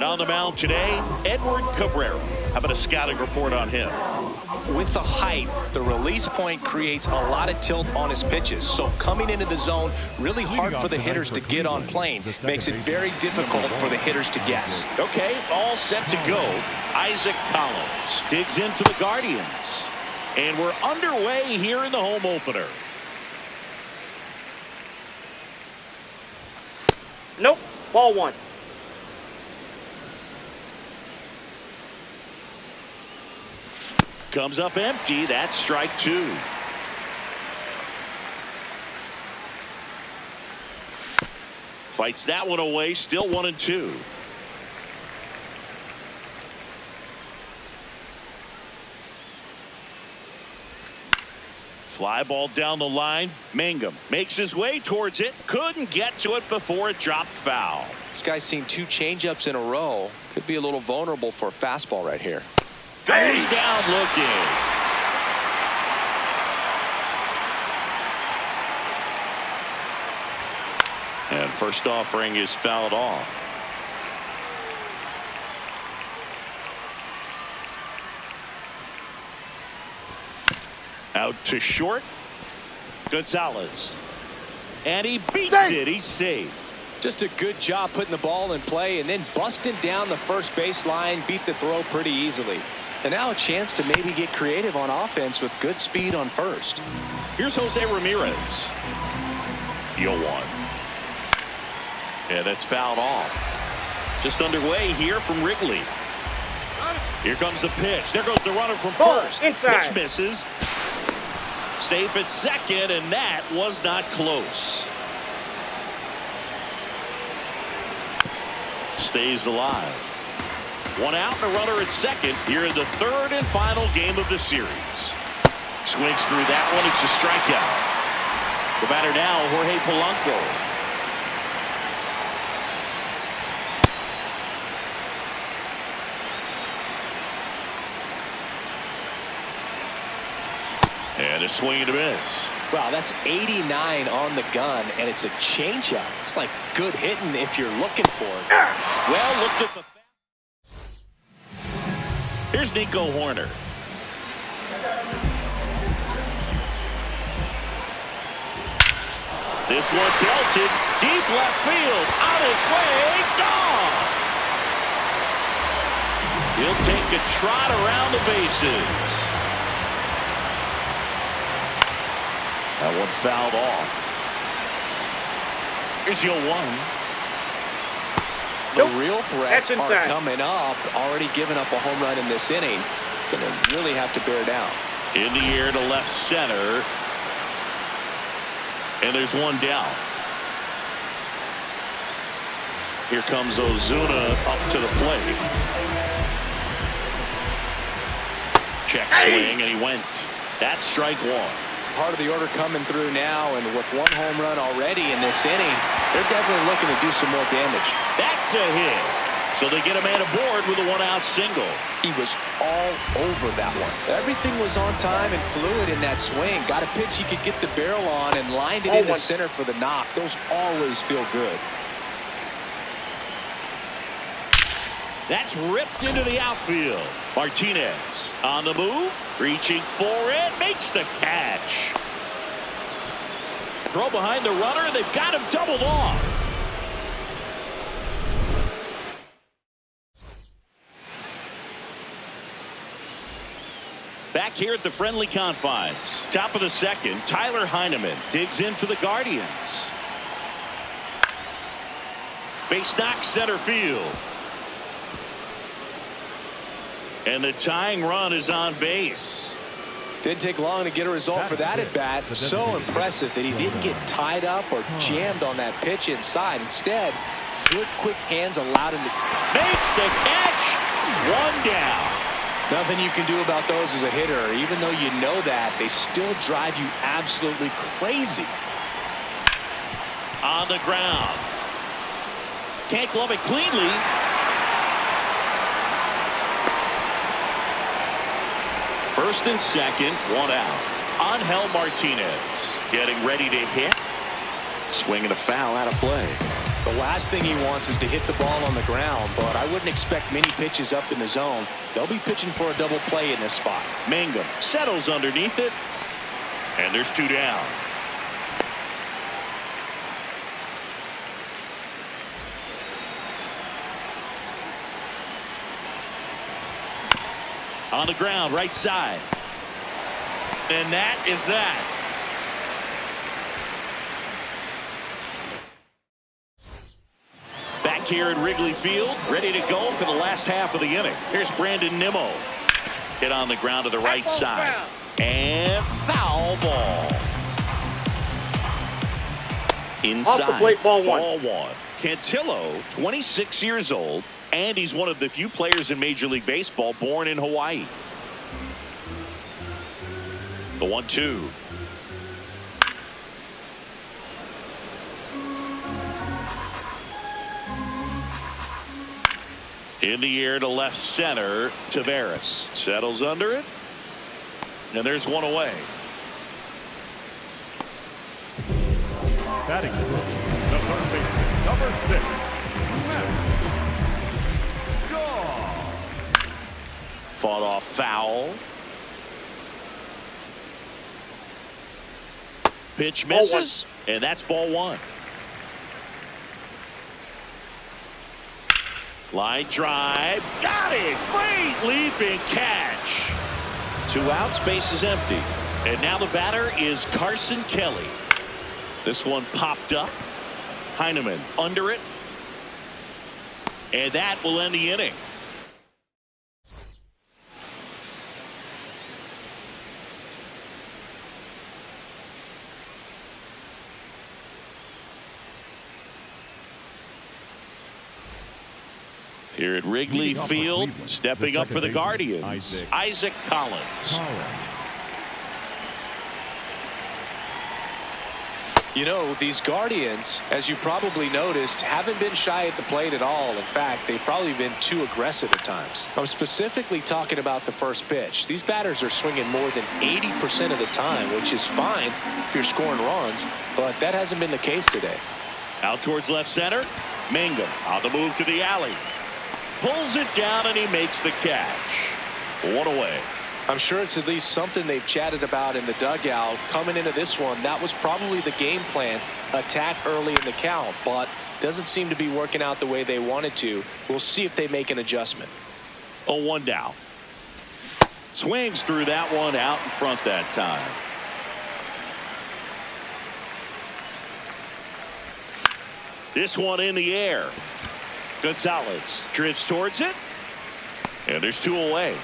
On the mound today, Edward Cabrera. How about a scouting report on him? With the height, the release point creates a lot of tilt on his pitches. So coming into the zone, really hard for the hitters to get on plane. Makes it very difficult for the hitters to guess. Okay, all set to go. Isaac Collins digs in for the Guardians. And we're underway here in the home opener. Nope. Ball one. Comes up empty. That's strike two. Fights that one away. Still 1-2. Fly ball down the line. Mangum makes his way towards it. Couldn't get to it before it dropped foul. This guy's seen 2 changeups in a row. Could be a little vulnerable for a fastball right here. Goes down looking. And first offering is fouled off. Out to short. Gonzalez. And he beats it. He's safe. Just a good job putting the ball in play and then busting down the first baseline. Beat the throw pretty easily. And now a chance to maybe get creative on offense with good speed on first. Here's Jose Ramirez. 0-1. Yeah, that's fouled off. Just underway here from Wrigley. Here comes the pitch. There goes the runner from first. Pitch misses. Safe at second, and that was not close. Stays alive. One out and a runner at second here in the third and final game of the series. Swings through that one. It's a strikeout. The batter now, Jorge Polanco. And a swing and a miss. Wow, that's 89 on the gun, and it's a changeup. It's like good hitting if you're looking for it. Well, look at the. Here's Nico Horner. This one belted deep left field. On its way, gone. He'll take a trot around the bases. That one fouled off. Here's your one. The real threats are coming up. Already given up a home run in this inning. It's going to really have to bear down. In the air to left center. And there's one down. Here comes Ozuna up to the plate. Check swing, and he went. That's strike one. Part of the order coming through now, and with one home run already in this inning, they're definitely looking to do some more damage. That's a hit. So they get a man aboard with a one-out single. He was all over that one. Everything was on time and fluid in that swing. Got a pitch he could get the barrel on and lined it into center for the knock. Those always feel good. That's ripped into the outfield. Martinez on the move, reaching for it, makes the catch. Throw behind the runner, they've got him doubled off. Back here at the friendly confines. Top of the second, Tyler Heineman digs in for the Guardians. Base knock center field. And the tying run is on base. Didn't take long to get a result for that at bat. So impressive that he didn't get tied up or jammed on that pitch inside. Instead, good quick hands allowed him to makes the catch. One down. Nothing you can do about those as a hitter. Even though you know that, they still drive you absolutely crazy. On the ground. Can't glove it cleanly. First and second, one out. Angel Martinez getting ready to hit. Swinging a foul out of play. The last thing he wants is to hit the ball on the ground, but I wouldn't expect many pitches up in the zone. They'll be pitching for a double play in this spot. Mangum settles underneath it, and there's 2 down. On the ground, right side. And that is that. Back here at Wrigley Field, ready to go for the last half of the inning. Here's Brandon Nimmo. Hit on the ground to the right side. And foul ball. Inside. Off the plate, ball one. Ball one. Cantillo, 26 years old, and he's one of the few players in Major League Baseball born in Hawaii. The 1-2. In the air to left center. Taveras settles under it. And there's one away. Batting number 6. Fought off foul. Pitch misses, and that's ball one. Line drive. Got it. Great leaping catch. 2 outs, base is empty. And now the batter is Carson Kelly. This one popped up. Heineman under it. And that will end the inning. Here at Wrigley Field, stepping up for the Guardians, Isaac Collins. You know, these Guardians, as you probably noticed, haven't been shy at the plate at all. In fact, they've probably been too aggressive at times. I'm specifically talking about the first pitch. These batters are swinging more than 80% of the time, which is fine if you're scoring runs, but that hasn't been the case today. Out towards left center. Mangum on the move to the alley. Pulls it down, and he makes the catch. 1 away. I'm sure it's at least something they've chatted about in the dugout. Coming into this one, that was probably the game plan. Attack early in the count, but doesn't seem to be working out the way they wanted to. We'll see if they make an adjustment. 0-1 down. Swings through that one out in front that time. This one in the air. Gonzalez drifts towards it, and there's 2 away.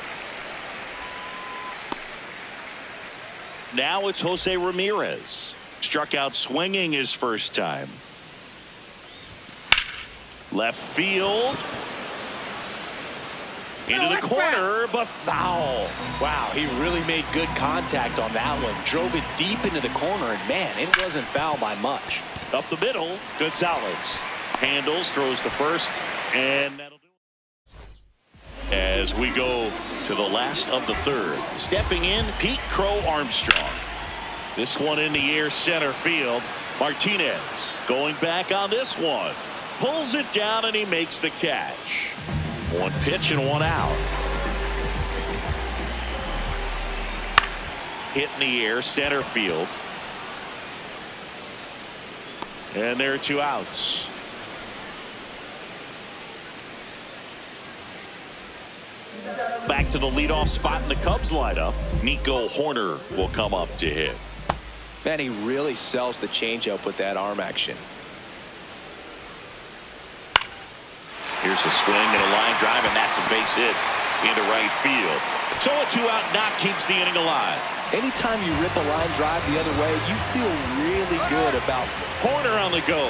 Now it's Jose Ramirez. Struck out swinging his first time. Left field. Into the corner, but foul. Wow, he really made good contact on that one. Drove it deep into the corner, and man, it wasn't foul by much. Up the middle, Gonzalez. Handles, throws to first, and that'll do it. As we go to the last of the third. Stepping in, Pete Crow Armstrong. This one in the air, center field. Martinez going back on this one. Pulls it down, and he makes the catch. 1 pitch and 1 out. Hit in the air, center field. And there are 2 outs. Back to the leadoff spot in the Cubs lineup. Nico Hoerner will come up to hit. Man, he really sells the changeup with that arm action. Here's a swing and a line drive, and that's a base hit into right field. So a 2-out knock keeps the inning alive. Anytime you rip a line drive the other way, you feel really good about Hoerner on the go.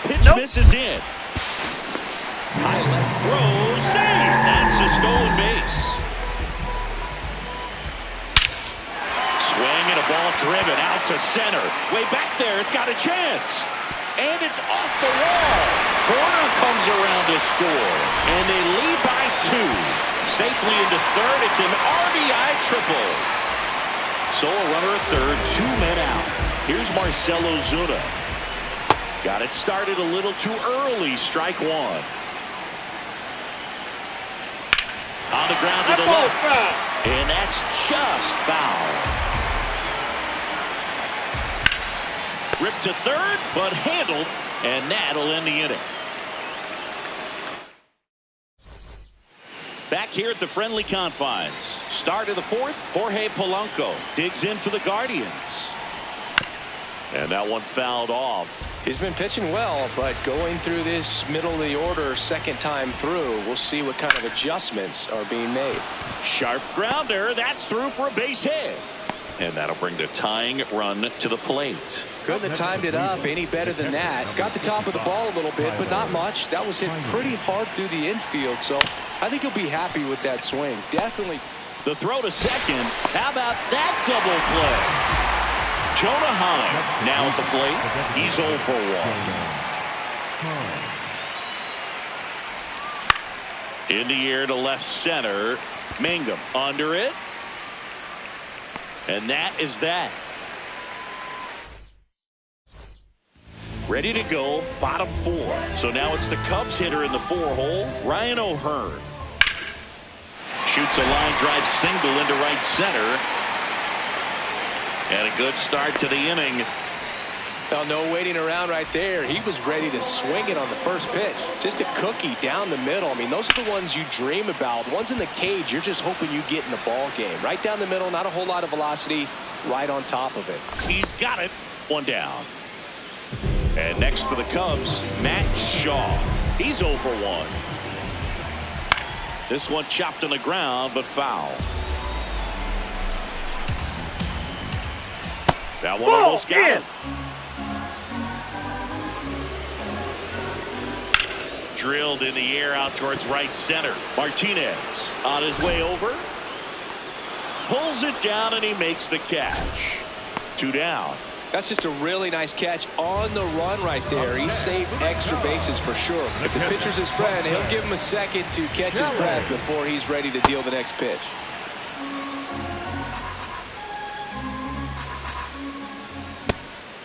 Pitch misses in. High left throw, save. That's a stolen base. Swing and a ball driven out to center. Way back there, it's got a chance. And it's off the wall. Hoerner comes around to score. And they lead by 2. Safely into third. It's an RBI triple. So a runner at third, 2 men out. Here's Marcell Ozuna. Got it started a little too early. Strike one. On the ground to the left. And that's just foul. Ripped to third, but handled, and that'll end the inning. Back here at the friendly confines. Start of the fourth, Jorge Polanco digs in for the Guardians. And that one fouled off. He's been pitching well, but going through this middle of the order second time through, we'll see what kind of adjustments are being made. Sharp grounder. That's through for a base hit. And that'll bring the tying run to the plate. Couldn't have timed it up any better than that. Got the top of the ball a little bit, but not much. That was hit pretty hard through the infield, so I think he'll be happy with that swing. Definitely. The throw to second. How about that double play? Jonah Heim now at the plate. He's 0 for 1. In the air to left center. Mangum under it. And that is that. Ready to go, bottom four. So now it's the Cubs hitter in the 4-hole, Ryan O'Hearn. Shoots a line drive single into right center. And a good start to the inning. Well, no waiting around right there. He was ready to swing it on the first pitch. Just a cookie down the middle. I mean, those are the ones you dream about. The ones in the cage, you're just hoping you get in the ball game. Right down the middle, not a whole lot of velocity, right on top of it. He's got it. One down. And next for the Cubs, Matt Shaw. He's 0 for 1. This one chopped on the ground, but foul. That one almost got it. Drilled in the air out towards right center. Martinez on his way over. Pulls it down and he makes the catch. 2 down. That's just a really nice catch on the run right there. He saved extra bases for sure. If the pitcher's his friend, he'll give him a second to catch his breath before he's ready to deal the next pitch.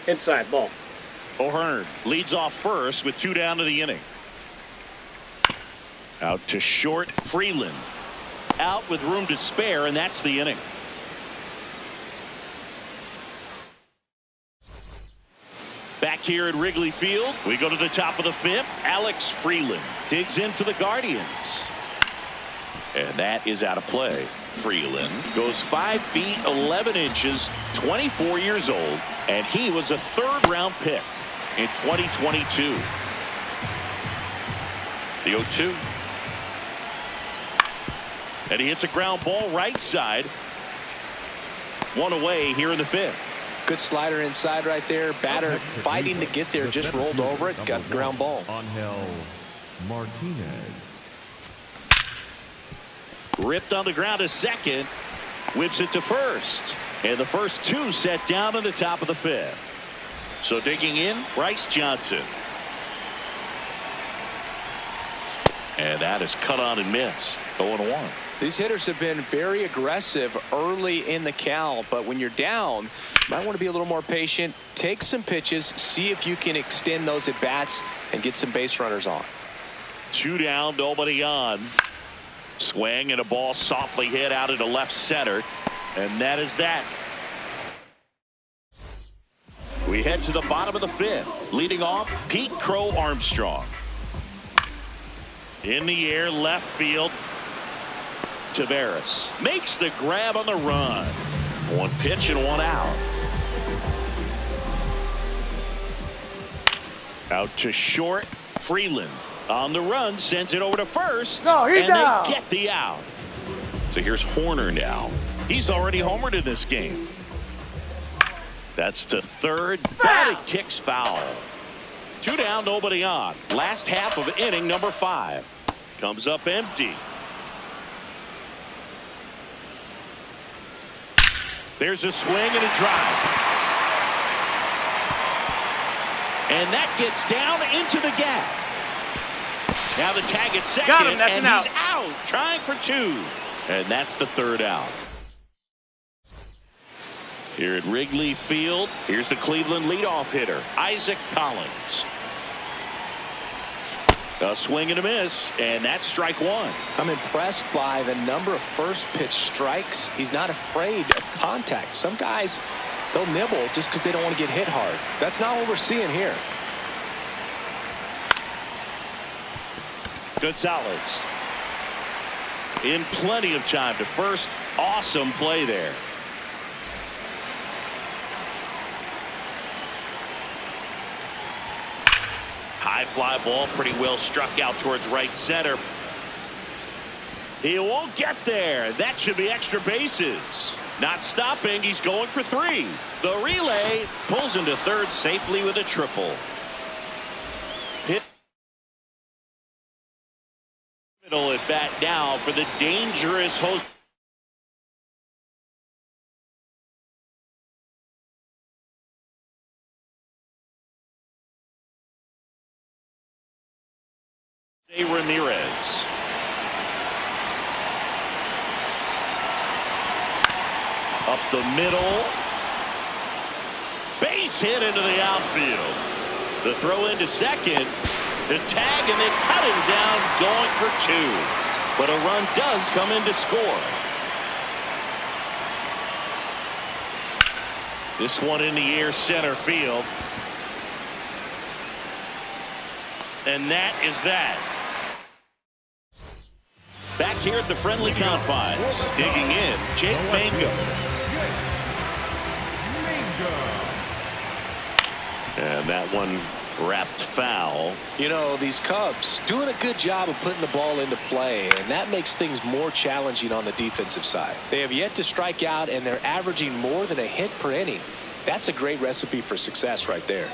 Inside ball. O'Hearn leads off first with 2 down to the inning. Out to short, Freeland. Out with room to spare, and that's the inning. Back here at Wrigley Field, we go to the top of the 5th. Alex Freeland digs in for the Guardians. And that is out of play. Freeland goes 5 feet 11 inches, 24 years old, and he was a 3rd-round pick in 2022. The 0-2. And he hits a ground ball right side. 1 away here in the 5th. Good slider inside right there. Batter fighting to get there, just rolled over it, got the ground ball. Angel Martinez. Ripped on the ground to second. Whips it to first. And the first 2 set down in the top of the 5th. So digging in, Bryce Johnson. And that is cut on and missed. 0-1. These hitters have been very aggressive early in the count, but when you're down, you might want to be a little more patient. Take some pitches, see if you can extend those at bats and get some base runners on. 2 down, nobody on. Swing and a ball softly hit out into left center. And that is that. We head to the bottom of the 5th. Leading off, Pete Crow Armstrong. In the air, left field. Taveras makes the grab on the run. 1 pitch and 1 out. Out to short, Freeland. On the run, sends it over to first. No, he's out. They get the out. So here's Horner now. He's already homered in this game. That's to third. Batted kicks foul. 2 down, nobody on. Last half of inning number 5. Comes up empty. There's a swing and a drive. And that gets down into the gap. Now the tag at second. Got him, that's and an he's out. Trying for 2. And that's the 3rd out. Here at Wrigley Field, here's the Cleveland leadoff hitter, Isaac Collins. A swing and a miss, and that's strike one. I'm impressed by the number of first pitch strikes. He's not afraid of contact. Some guys, they'll nibble just because they don't want to get hit hard. That's not what we're seeing here. Gonzalez in plenty of time to first. Awesome play there. High fly ball, pretty well struck out towards right center. He won't get there. That should be extra bases. Not stopping. He's going for three. The relay pulls into third safely with a triple. Hit middle at bat now for the dangerous host. Ramirez. Up the middle. Base hit into the outfield. The throw into second. The tag and then cut him down going for two. But a run does come in to score. This one in the air center field. And that is that. Back here at the friendly confines, digging in, Jake Mangum. And that one wrapped foul. You know, these Cubs doing a good job of putting the ball into play, and that makes things more challenging on the defensive side. They have yet to strike out, and they're averaging more than a hit per inning. That's a great recipe for success right there.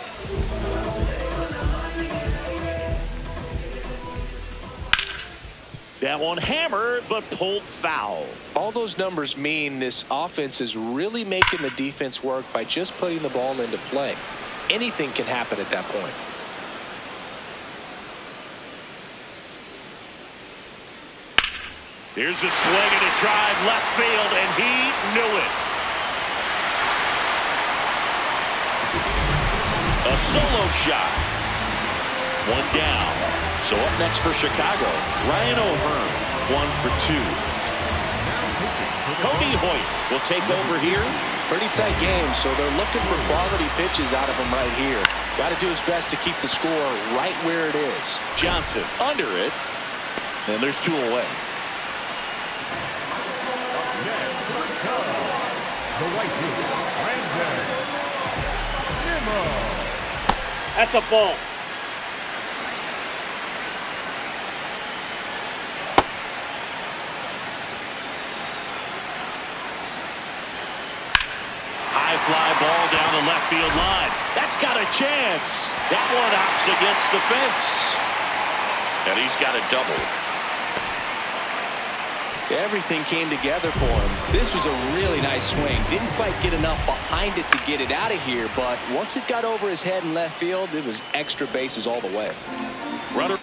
That one hammered, but pulled foul. All those numbers mean this offense is really making the defense work by just putting the ball into play. Anything can happen at that point. Here's a swing and a drive left field, and he knew it. A solo shot. One down. So up next for Chicago, Ryan O'Hearn, 1 for 2. Cody Hoyt will take over here. Pretty tight game, so they're looking for quality pitches out of him right here. Got to do his best to keep the score right where it is. Johnson under it, and there's 2 away. That's a ball. Fly ball down the left field line. That's got a chance. That one hops against the fence. And he's got a double. Everything came together for him. This was a really nice swing. Didn't quite get enough behind it to get it out of here, but once it got over his head in left field, it was extra bases all the way. Runner.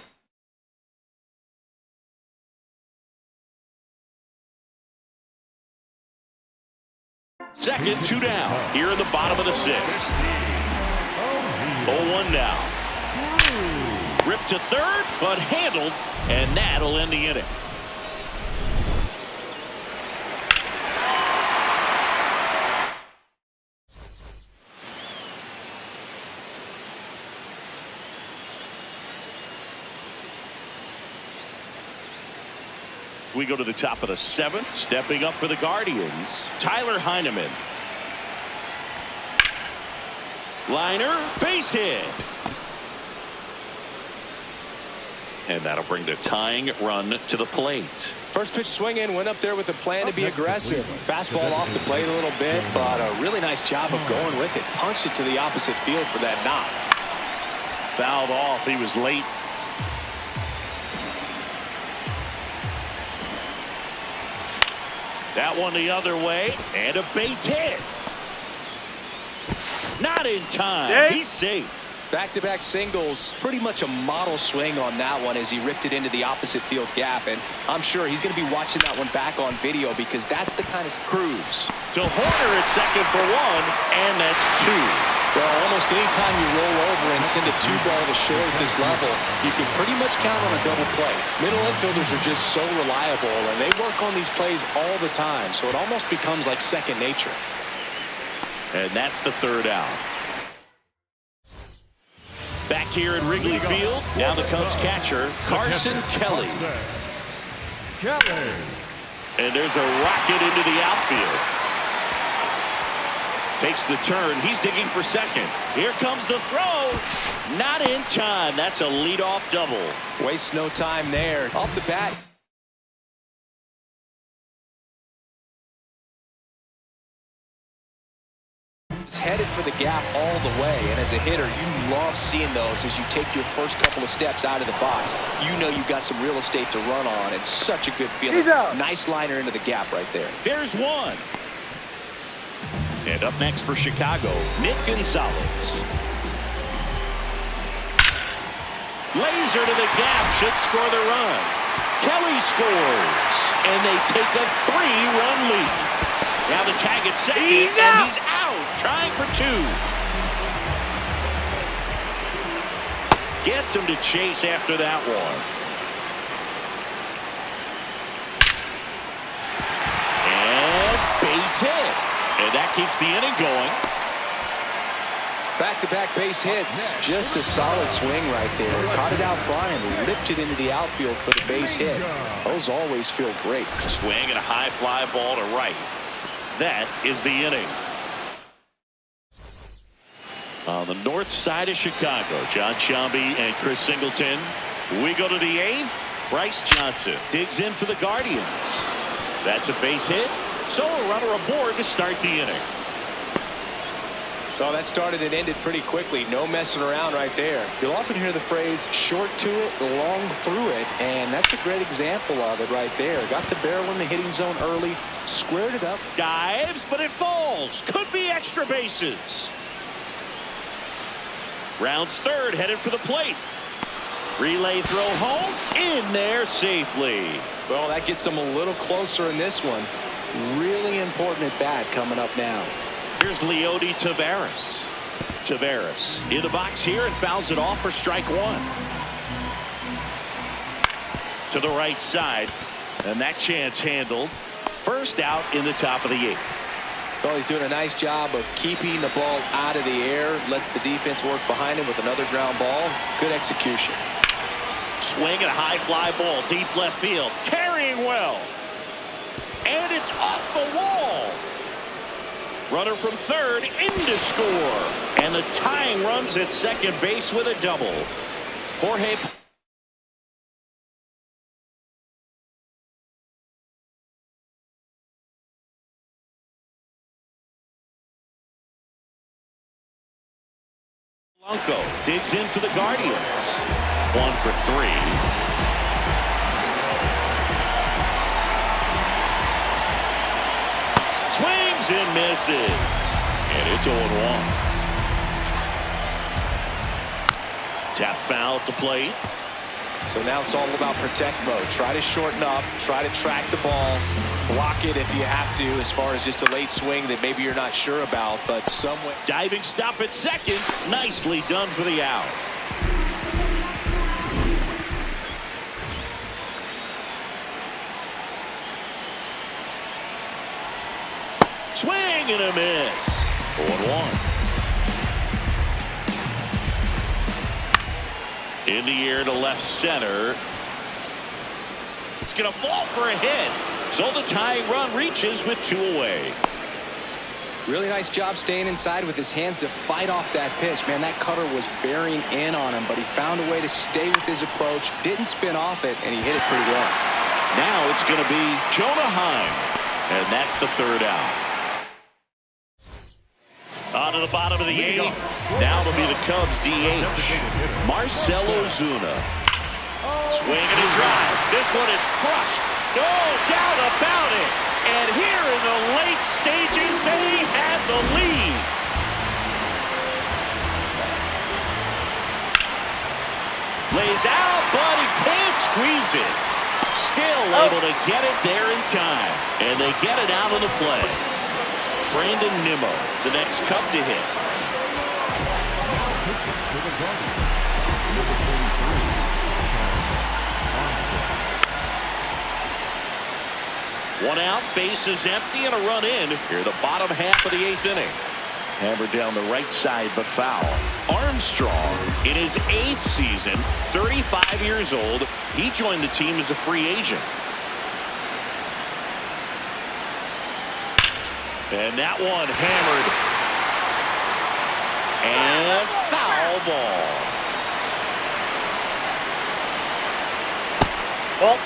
Second, 2 down. Here in the bottom of the 6th. 0-1 now. Ripped to third, but handled, and that'll end the inning. We go to the top of the 7th. Stepping up for the Guardians, Tyler Heineman. Liner, base hit. And that'll bring the tying run to the plate. First pitch swing in, went up there with a plan to be aggressive. Fastball off the plate a little bit, but a really nice job of going with it. Punched it to the opposite field for that knock. Fouled off. He was late. That one the other way, and a base hit. Not in time. He's safe. Back-to-back singles, pretty much a model swing on that one as he ripped it into the opposite field gap. And I'm sure he's going to be watching that one back on video because that's the kind of Cruz to Hoerner at second for one, and that's two. Well, almost any time you roll over and send a two-ball to short at this level, you can pretty much count on a double play. Middle infielders are just so reliable, and they work on these plays all the time, so it almost becomes like second nature. And that's the third out. Back here at Wrigley Field, now the Cubs catcher, Carson Kelly. And there's a rocket into the outfield. Takes the turn. He's digging for second. Here comes the throw. Not in time. That's a leadoff double. Waste no time there. Off the bat. He's headed for the gap all the way, and as a hitter, you love seeing those as you take your first couple of steps out of the box. You know you've got some real estate to run on, and such a good feeling. Nice liner into the gap right there. There's one. And up next for Chicago, Nick Gonzalez. Laser to the gap, should score the run. Kelly scores, and they take a 3-run lead. Now the tag at second, and he's out, trying for two. Gets him to chase after that one. And base hit. And that keeps the inning going. Back-to-back base hits. Just a solid swing right there. Caught it out front and ripped it into the outfield for the base hit. Those always feel great. Swing and a high fly ball to right. That is the inning. On the north side of Chicago, John Sciambi and Chris Singleton. We go to the eighth. Bryce Johnson digs in for the Guardians. That's a base hit. So a runner aboard to start the inning. Well, that started and ended pretty quickly. No messing around right there. You'll often hear the phrase short to it, long through it, and that's a great example of it right there. Got the barrel in the hitting zone early, squared it up. Dives, but it falls. Could be extra bases. Rounds third, headed for the plate. Relay throw home, in there safely. Well, that gets them a little closer in this one. Really important at bat coming up now. Here's Leody Taveras. Taveras in the box here and fouls it off for strike one. To the right side, and that chance handled. First out in the top of the eighth. Well, he's doing a nice job of keeping the ball out of the air. Lets the defense work behind him with another ground ball. Good execution. Swing and a high fly ball deep left field. Carrying well. And it's off the wall. Runner from third in to score. And the tying runs at second base with a double. Jorge Polanco digs in for the Guardians. 1 for 3. Swings and misses. And it's 0-1. Tap foul at the plate. So now it's all about protect mode. Try to shorten up. Try to track the ball. Block it if you have to, as far as just a late swing that maybe you're not sure about. But somewhere. Diving stop at second. Nicely done for the out. Swing and a miss. 0-1. In the air to left center. It's going to fall for a hit. So the tying run reaches with 2 away. Really nice job staying inside with his hands to fight off that pitch. Man, that cutter was bearing in on him, but he found a way to stay with his approach, didn't spin off it, and he hit it pretty well. Now it's going to be Jonah Heim, and that's the third out. On to the bottom of the eighth. Now it'll be the Cubs DH, Marcell Ozuna. Swing and a drive. This one is crushed. No doubt about it. And here in the late stages, they have the lead. Lays out, but he can't squeeze it. Still able to get it there in time. And they get it out of the play. Brandon Nimmo, the next Cub to hit. Now pitching for the Guardians, number 43, Armstrong. One out, base is empty, and a run in here the bottom half of the 8th inning. Hammered down the right side, but foul. Armstrong, in his 8th season, 35 years old. He joined the team as a free agent. And that one hammered. And foul ball. Ball.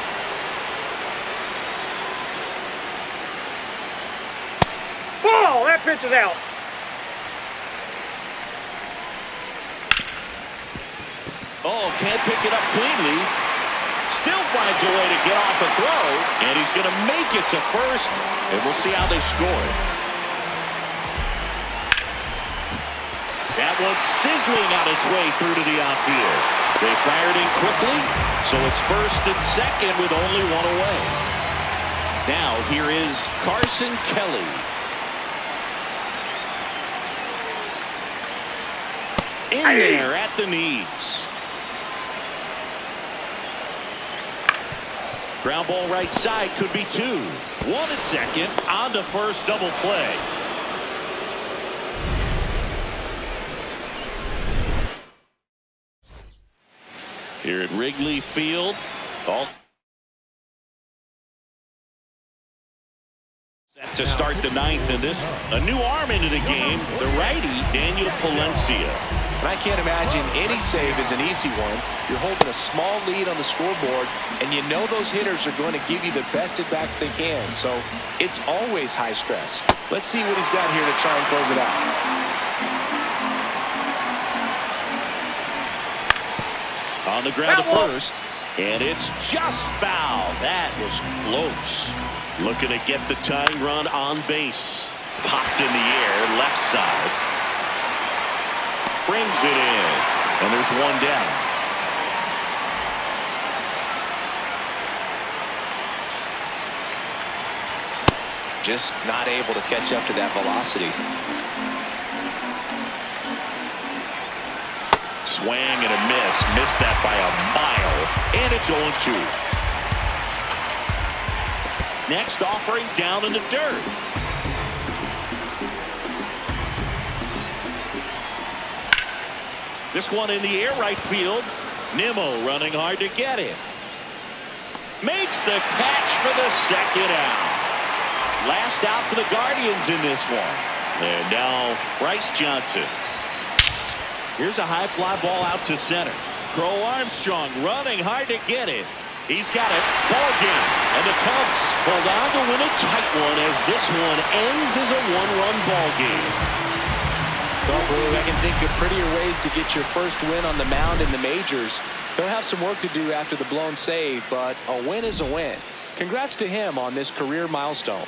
Ball! That pitch is out. Oh, can't pick it up cleanly. Still finds a way to get off a throw. And he's going to make it to first. And we'll see how they score. That one's sizzling out its way through to the outfield. They fired in quickly, so it's first and second with only one away. Now here is Carson Kelly. In there at the knees. Ground ball right side, could be two. One at second, on to first, double play. Here at Wrigley Field, all set to start the 9th in this. A new arm into the game, the righty, Daniel Palencia. And I can't imagine any save is an easy one. You're holding a small lead on the scoreboard, and you know those hitters are going to give you the best at-bats they can. So it's always high stress. Let's see what he's got here to try and close it out. On the ground to first, and it's just foul. That was close. Looking to get the tying run on base. Popped in the air, left side. Brings it in, and there's one down. Just not able to catch up to that velocity. Swing and a miss. Missed that by a mile, and it's 0-2. Next offering down in the dirt. This one in the air, right field. Nimmo running hard to get it. Makes the catch for the second out. Last out for the Guardians in this one. And now Bryce Johnson. Here's a high fly ball out to center. Crow Armstrong running hard to get it. He's got it. Ball game. And the Cubs hold on to win a tight one as this one ends as a one-run ball game. Well, Blue, I can think of prettier ways to get your first win on the mound in the majors. They'll have some work to do after the blown save, but a win is a win. Congrats to him on this career milestone.